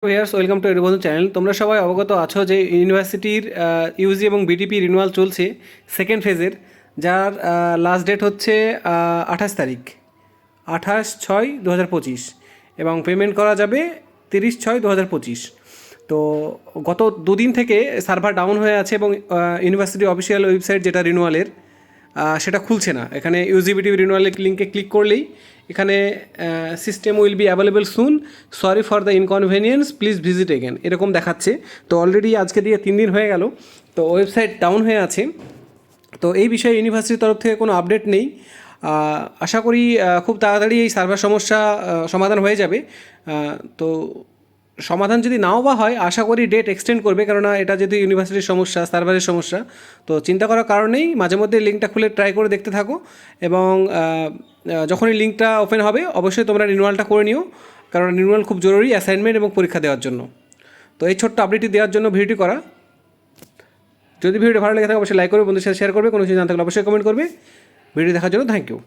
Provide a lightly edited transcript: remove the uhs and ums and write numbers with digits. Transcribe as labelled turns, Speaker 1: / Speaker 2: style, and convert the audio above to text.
Speaker 1: Viewers, welcome to Edubandhu channel. তোমরা সবাই অবগত আছো যে ইউনিভার্সিটির ইউজি এবং বিটিপি রিনিউয়াল চলছে সেকেন্ড ফেজের, যার লাস্ট ডেট হচ্ছে 28 তারিখ, 28/6/2025 এবং পেমেন্ট করা যাবে 30/6/2025। তো গত দুদিন থেকে সার্ভার ডাউন হয়ে আছে এবং ইউনিভার্সিটি অফিসিয়াল ওয়েবসাইট যেটা রিনিউয়ালের সেটা খুলছে না। এখানে ইউজিবিটি রিনিউয়ালের লিঙ্কে ক্লিক করলেই এখানে system will be available soon, sorry for the inconvenience, please visit again এরকম দেখাচ্ছে। তো অলরেডি আজকে দিয়ে 3 দিন হয়ে গেল, তো ওয়েবসাইট ডাউন হয়ে আছে। তো এই বিষয়ে ইউনিভার্সিটির তরফ থেকে কোনো আপডেট নেই। আশা করি খুব তাড়াতাড়ি এই সার্ভার সমস্যা সমাধান হয়ে যাবে। তো সমাধান যদি নাও বা হয়, আশা করি ডেট এক্সটেন্ড করবে, কেননা এটা যেহেতু ইউনিভার্সিটির সমস্যা, সার্ভারের সমস্যা। তো চিন্তা করার কারণ নেই, মাঝে মধ্যে লিঙ্কটা খুলে ট্রাই করে দেখতে থাকো এবং যখনই লিঙ্কটা ওপেন হবে অবশ্যই তোমরা রিনিউয়ালটা করে নিও, কারণ রিনিউয়াল খুব জরুরি অ্যাসাইনমেন্ট এবং পরীক্ষা দেওয়ার জন্য। তো এই ছোট্ট আপডেটটি দেওয়ার জন্য ভিডিওটি করা। যদি ভিডিওটি ভালো লেগে থাকে অবশ্যই লাইক করবে, বন্ধুদের সাথে শেয়ার করবে, কোনো কিছু জানতে থাকলে অবশ্যই কমেন্ট করবে। ভিডিও দেখার জন্য থ্যাংক ইউ।